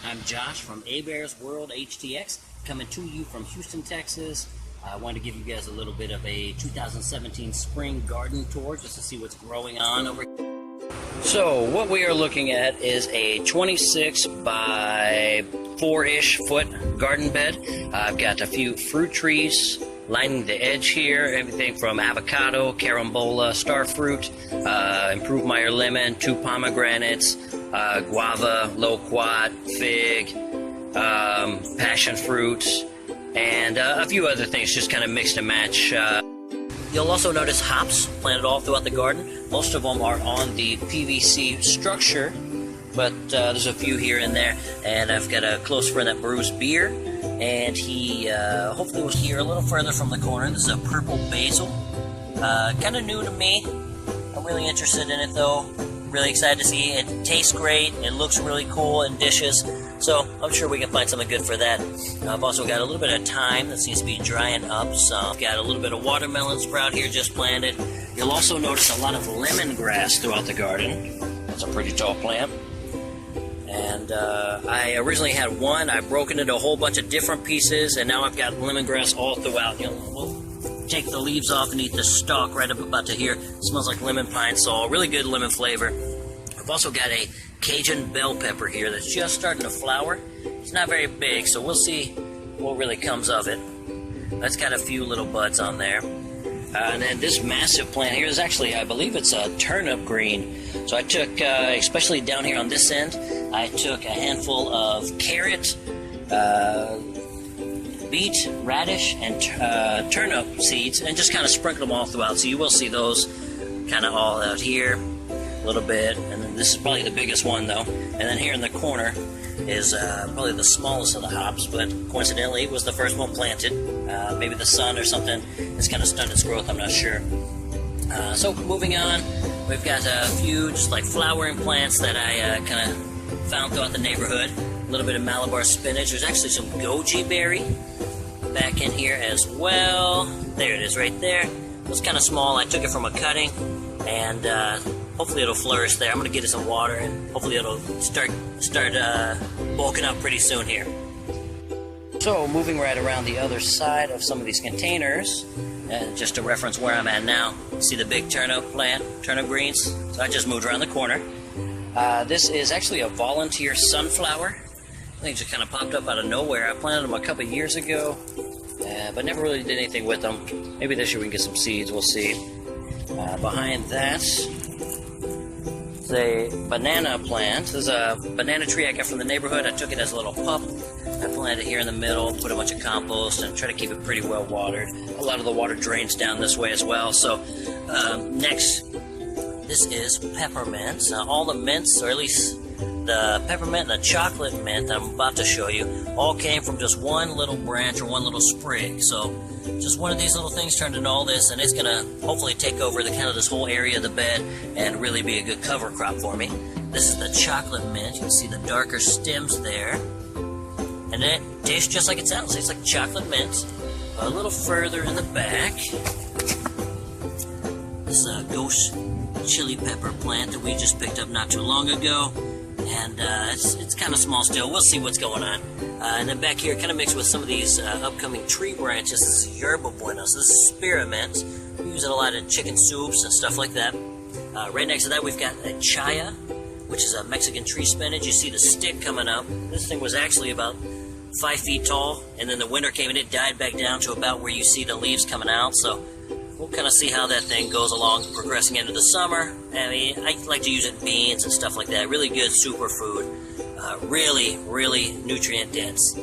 I'm Josh from Hebert's World HTX, coming to you from Houston, Texas. I wanted to give you guys a little bit of a 2017 spring garden tour just to see what's growing on over here. So what we are looking at is a 26 by 4-ish foot garden bed. I've got a few fruit trees lining the edge here, everything from avocado, carambola, star fruit, improved Meyer lemon, 2 pomegranates, guava, loquat, fig, passion fruit, and a few other things, just kind of mixed and match. You'll also notice hops planted all throughout the garden. Most of them are on the PVC structure, but there's a few here and there. And I've got a close friend that brews beer, and he hopefully was here a little further from the corner. This is a purple basil, kind of new to me. I'm really interested in it though. Really excited to see it. It tastes great. It looks really cool in dishes. So I'm sure we can find something good for that. I've also got a little bit of thyme that seems to be drying up. So I've got a little bit of watermelon sprout here just planted. You'll also notice a lot of lemongrass throughout the garden. It's a pretty tall plant. And I originally had one. I've broken it into a whole bunch of different pieces, and now I've got lemongrass all throughout. We'll take the leaves off and eat the stalk right up about to here. It smells like lemon pine sol, really good lemon flavor. I've also got a Cajun bell pepper here that's just starting to flower. It's not very big, so we'll see what really comes of it. That's got a few little buds on there. And then this massive plant here is actually, I believe it's a turnip green. So I took, especially down here on this end, I took a handful of carrot, beet, radish, and turnip seeds, and just kind of sprinkle them all throughout. So you will see those kind of all out here a little bit, and then this is probably the biggest one though. And then here in the corner is probably the smallest of the hops, but coincidentally it was the first one planted. Maybe the sun or something has kind of stunned its growth, I'm not sure. So moving on, we've got a few just like flowering plants that I kind of found throughout the neighborhood. A little bit of Malabar spinach. There's actually some goji berry back in here as well. There it is right there. It was kind of small. I took it from a cutting, and hopefully it'll flourish there. I'm going to get it some water, and hopefully it'll start bulking up pretty soon here. So moving right around the other side of some of these containers, and just to reference where I'm at now, see the big turnip plant, turnip greens? So I just moved around the corner. This is actually a volunteer sunflower. I think just kind of popped up out of nowhere. I planted them a couple years ago, but never really did anything with them. Maybe this year we can get some seeds, we'll see. Behind that, it's a banana plant. This is a banana tree I got from the neighborhood. I took it as a little pup. I planted it here in the middle, put a bunch of compost, and try to keep it pretty well watered. A lot of the water drains down this way as well. So next, this is peppermint. All the mints, or at least the peppermint and the chocolate mint that I'm about to show you, all came from just one little branch or one little sprig. So just one of these little things turned into all this, and it's gonna hopefully take over the kind of this whole area of the bed and really be a good cover crop for me. This is the chocolate mint. You can see the darker stems there, and it tastes just like it sounds. It's like chocolate mint. A little further in the back, this ghost chili pepper plant that we just picked up not too long ago, and it's kind of small still. We'll see what's going on. And then back here, kind of mixed with some of these upcoming tree branches, this is yerba buenos. This is spearmint. We use it a lot in chicken soups and stuff like that. Right next to that, we've got a chaya, which is a Mexican tree spinach. You see the stick coming up. This thing was actually about 5 feet tall, and then the winter came and it died back down to about where you see the leaves coming out. So we'll kind of see how that thing goes along, progressing into the summer. I mean, I like to use it in beans and stuff like that. Really good superfood. Really nutrient dense.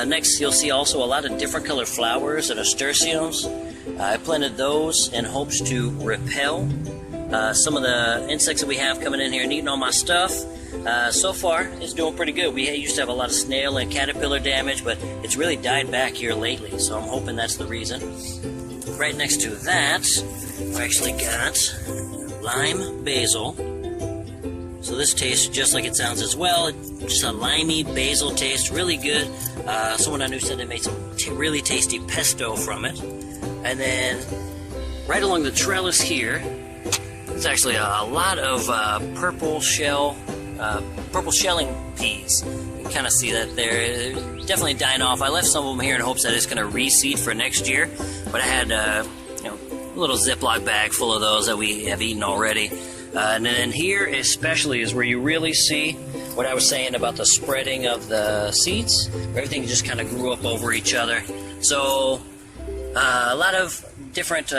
Next, you'll see also a lot of different colored flowers and nasturtiums. I planted those in hopes to repel some of the insects that we have coming in here and eating all my stuff. So far, it's doing pretty good. We used to have a lot of snail and caterpillar damage, but it's really died back here lately, so I'm hoping that's the reason. Right next to that, we actually got lime basil. So this tastes just like it sounds as well. Just a limey basil taste, really good. Someone I knew said they made some really tasty pesto from it. And then right along the trellis here, it's actually a lot of purple shelling peas. You can kind of see that they're definitely dying off. I left some of them here in hopes that it's going to reseed for next year, but I had a little Ziploc bag full of those that we have eaten already. And then here especially is where you really see what I was saying about the spreading of the seeds. Everything just kind of grew up over each other. So a lot of different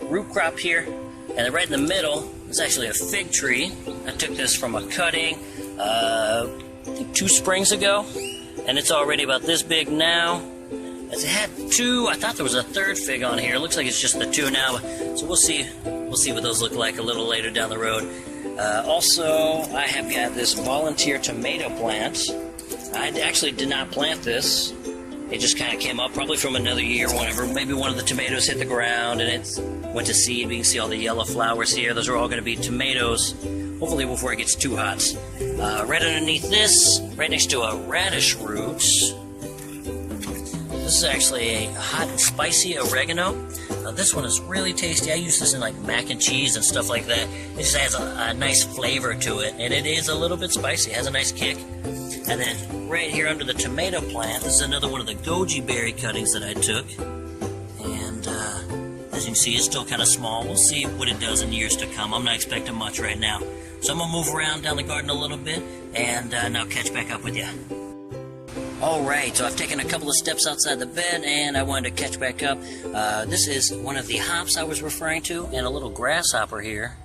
root crop here, and then right in the middle is actually a fig tree. I took this from a cutting I think 2 springs ago, and it's already about this big now. As it had 2, I thought there was a 3rd fig on here. It looks like it's just the 2 now. So we'll see what those look like a little later down the road. Also, I have got this volunteer tomato plant. I actually did not plant this. It just kind of came up probably from another year or whatever. Maybe one of the tomatoes hit the ground and it went to seed. We can see all the yellow flowers here. Those are all going to be tomatoes, hopefully before it gets too hot. Right underneath this, right next to a radish root, this is actually a hot and spicy oregano. This one is really tasty. I use this in like mac and cheese and stuff like that. It just has a nice flavor to it, and it is a little bit spicy. It has a nice kick. And then right here under the tomato plant, this is another one of the goji berry cuttings that I took. And as you can see, it's still kind of small. We'll see what it does in years to come. I'm not expecting much right now. So I'm going to move around down the garden a little bit, and now catch back up with you. Alright, so I've taken a couple of steps outside the bed, and I wanted to catch back up. This is one of the hops I was referring to, and a little grasshopper here,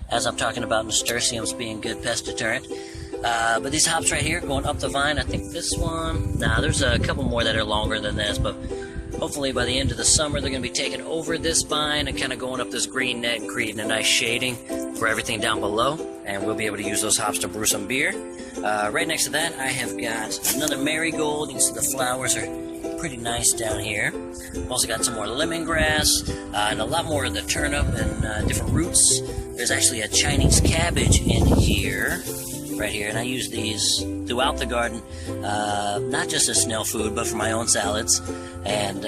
as I'm talking about nasturtiums being good pest deterrent. But these hops right here, going up the vine, I think this one, there's a couple more that are longer than this, but hopefully by the end of the summer they're going to be taking over this vine and kind of going up this green net and creating a nice shading for everything down below, and we'll be able to use those hops to brew some beer. Right next to that I have got another marigold. You can see the flowers are pretty nice down here. Also got some more lemongrass and a lot more of the turnip and different roots. There's actually a Chinese cabbage in here, right here, and I use these throughout the garden, not just as snail food, but for my own salads. And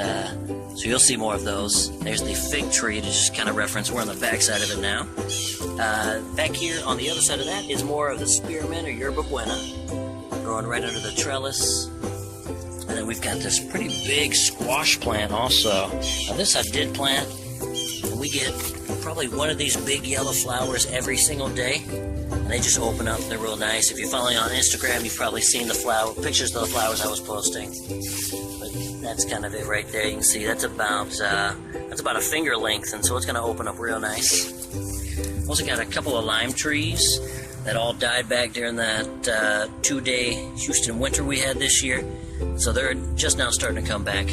so you'll see more of those. There's the fig tree to just kind of reference. We're on the back side of it now. Back here on the other side of that is more of the spearmint or yerba buena, growing right under the trellis. And then we've got this pretty big squash plant also. Now this I did plant, and we get probably one of these big yellow flowers every single day. And they just open up. They're real nice. If you're following on Instagram, you've probably seen the pictures of the flowers I was posting. But that's kind of it right there. You can see that's about a finger length, and so it's going to open up real nice. Also got a couple of lime trees that all died back during that 2-day Houston winter we had this year. So they're just now starting to come back.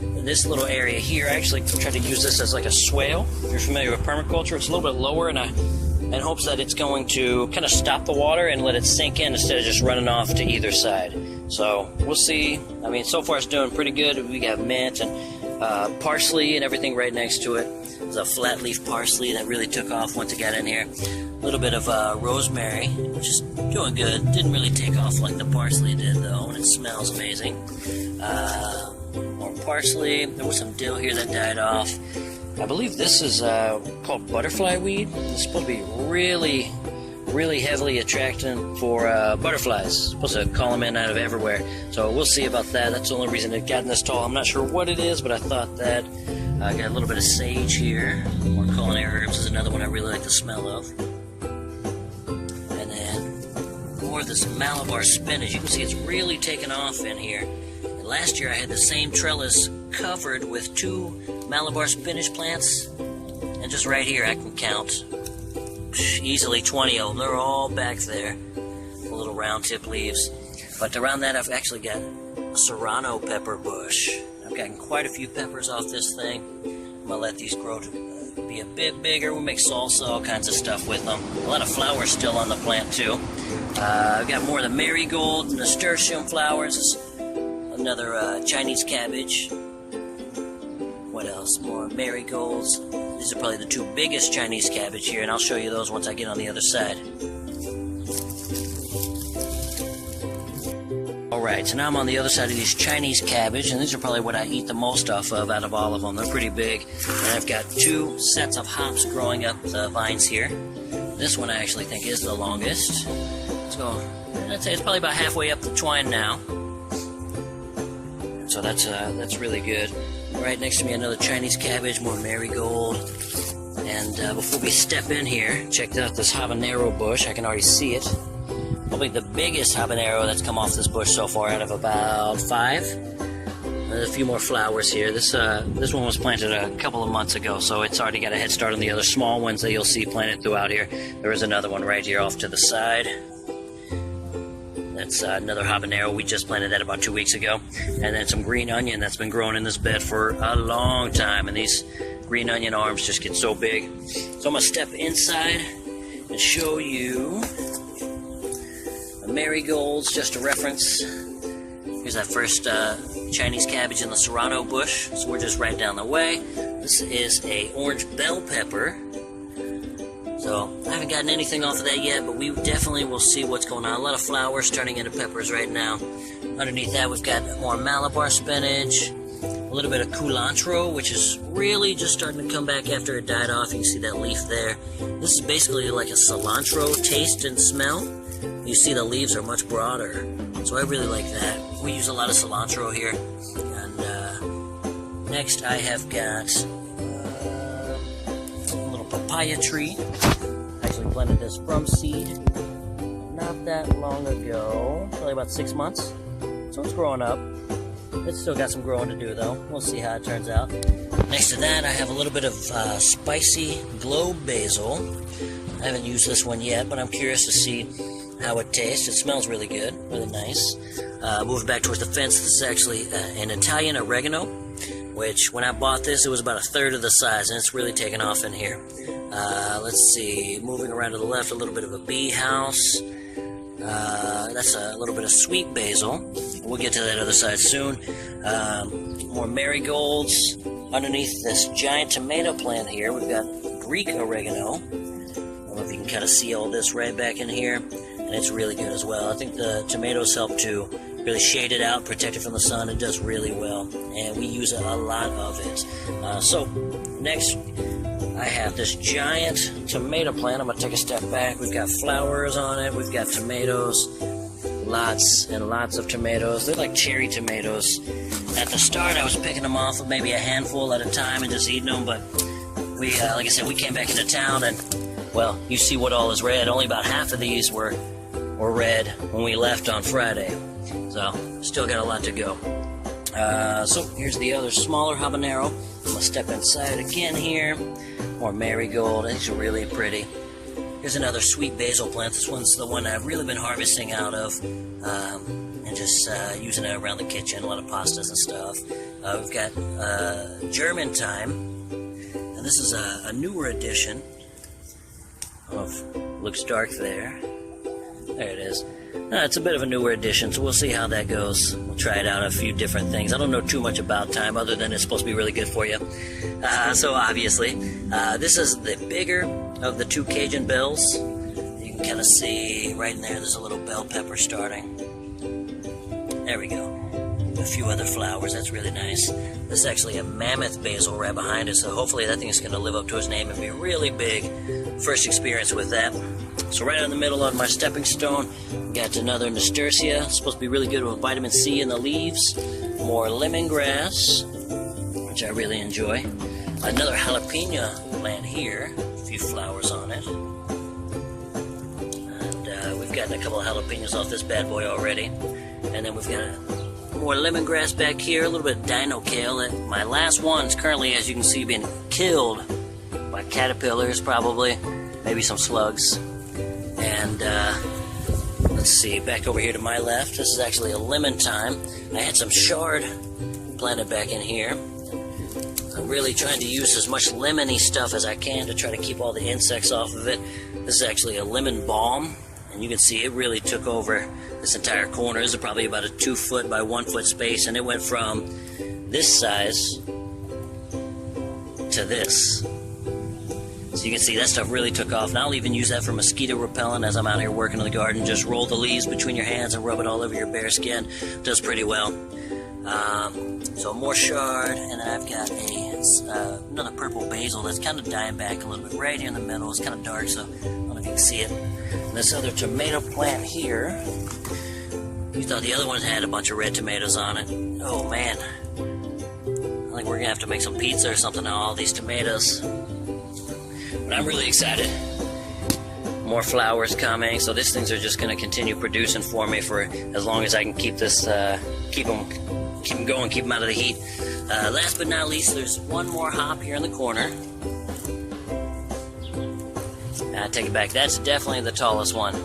This little area here, I actually tried to use this as like a swale. If you're familiar with permaculture, it's a little bit lower, and in hopes that it's going to kind of stop the water and let it sink in instead of just running off to either side. So we'll see. I mean, so far it's doing pretty good. We got mint and parsley and everything right next to it. There's a flat leaf parsley that really took off once it got in here. A little bit of rosemary, which is doing good. Didn't really take off like the parsley did though, and it smells amazing. More parsley. There was some dill here that died off. I believe this is called butterfly weed. It's supposed to be really, really heavily attracting for butterflies. It's supposed to call them in out of everywhere. So we'll see about that. That's the only reason it got this tall. I'm not sure what it is, but I thought that. I got a little bit of sage here. More culinary herbs is another one I really like the smell of. And then more of this Malabar spinach. You can see it's really taken off in here. And last year I had the same trellis covered with 2 Malabar spinach plants, and just right here I can count easily 20 of them. They're all back there, the little round tip leaves. But around that I've actually got a serrano pepper bush. I've gotten quite a few peppers off this thing. I'm gonna let these grow to be a bit bigger. We'll make salsa, all kinds of stuff with them. A lot of flowers still on the plant too. I've got more of the marigold, nasturtium flowers. Another Chinese cabbage. What else? More marigolds. These are probably the 2 biggest Chinese cabbage here, and I'll show you those once I get on the other side. Alright, so now I'm on the other side of these Chinese cabbage, and these are probably what I eat the most off of out of all of them. They're pretty big. And I've got 2 sets of hops growing up the vines here. This one I actually think is the longest. So So I'd say it's probably about halfway up the twine now. So that's really good. Right next to me, another Chinese cabbage, more marigold. And before we step in here, check out this habanero bush. I can already see it. Probably the biggest habanero that's come off this bush so far, out of about 5. There's a few more flowers here. This one was planted a couple of months ago, so it's already got a head start on the other small ones that you'll see planted throughout here. There is another one right here off to the side. That's another habanero. We just planted that about 2 weeks ago. And then some green onion that's been growing in this bed for a long time. And these green onion arms just get so big. So I'm going to step inside and show you the marigolds, just a reference. Here's that first Chinese cabbage in the serrano bush. So we're just right down the way. This is a orange bell pepper. So I haven't gotten anything off of that yet, but we definitely will see what's going on. A lot of flowers turning into peppers right now. Underneath that, we've got more Malabar spinach, a little bit of culantro, which is really just starting to come back after it died off. You can see that leaf there. This is basically like a cilantro taste and smell. You see the leaves are much broader, so I really like that. We use a lot of cilantro here. And next I have got papaya tree. Actually planted this from seed not that long ago, probably about 6 months. So it's growing up. It's still got some growing to do though. We'll see how it turns out. Next to that, I have a little bit of spicy globe basil. I haven't used this one yet, but I'm curious to see how it tastes. It smells really good, really nice. Moving back towards the fence, this is actually an Italian oregano, which when I bought this, it was about 1/3 of the size, and it's really taken off in here. Let's see, moving around to the left, a little bit of a bee house. That's a little bit of sweet basil. We'll get to that other side soon. More marigolds. Underneath this giant tomato plant here, we've got Greek oregano. I don't know if you can kind of see all this right back in here, and it's really good as well. I think the tomatoes help to really shade it out, protect it from the sun. It does really well, and we use a lot of it. So next, I have this giant tomato plant. I'm going to take a step back. We've got flowers on it. We've got tomatoes. Lots and lots of tomatoes. They're like cherry tomatoes. At the start, I was picking them off with maybe a handful at a time and just eating them, but we, like I said, we came back into town, and, well, you see what all is red. Only about half of these were red when we left on Friday. So, still got a lot to go. So, here's the other smaller habanero. I'm going to step inside again here. More marigold. These are really pretty. Here's another sweet basil plant. This one's the one I've really been harvesting out of and just using it around the kitchen, a lot of pastas and stuff. We've got German thyme, and this is a newer addition. I don't know if it looks dark there. There it is. It's a bit of a newer addition, so we'll see how that goes. We'll try it out, a few different things. I don't know too much about thyme other than it's supposed to be really good for you. So obviously, this is the bigger of the 2 Cajun bells. You can kind of see right in there, there's a little bell pepper starting. There we go. A few other flowers, that's really nice. This is actually a mammoth basil right behind it, so hopefully that thing is going to live up to its name and be really big. First experience with that. So right in the middle on my stepping stone, got another nasturtia. It's supposed to be really good with vitamin C in the leaves. More lemongrass, which I really enjoy. Another jalapeno plant here. A few flowers on it. And we've gotten a couple of jalapenos off this bad boy already. And then we've got more lemongrass back here. A little bit of dino kale. My last one's currently, as you can see, being killed by caterpillars probably. Maybe some slugs. And let's see, back over here to my left, this is actually a lemon thyme. I had some chard planted back in here. I'm really trying to use as much lemony stuff as I can to try to keep all the insects off of it. This is actually a lemon balm, and you can see it really took over this entire corner. This is probably about a 2 foot by 1 foot space, and it went from this size to this. So you can see that stuff really took off. And I'll even use that for mosquito repellent as I'm out here working in the garden. Just roll the leaves between your hands and rub it all over your bare skin. Does pretty well. So more chard, and then I've got a that's another purple basil that's kind of dying back a little bit. Right here in the middle, it's kind of dark, so I don't know if you can see it. And this other tomato plant here, you thought the other one had a bunch of red tomatoes on it. Oh man, I think we're gonna have to make some pizza or something on all these tomatoes. But I'm really excited. More flowers coming, so these things are just going to continue producing for me for as long as I can keep this, keep them going, keep them out of the heat. Last but not least, there's one more hop here in the corner. I take it back. That's definitely the tallest one.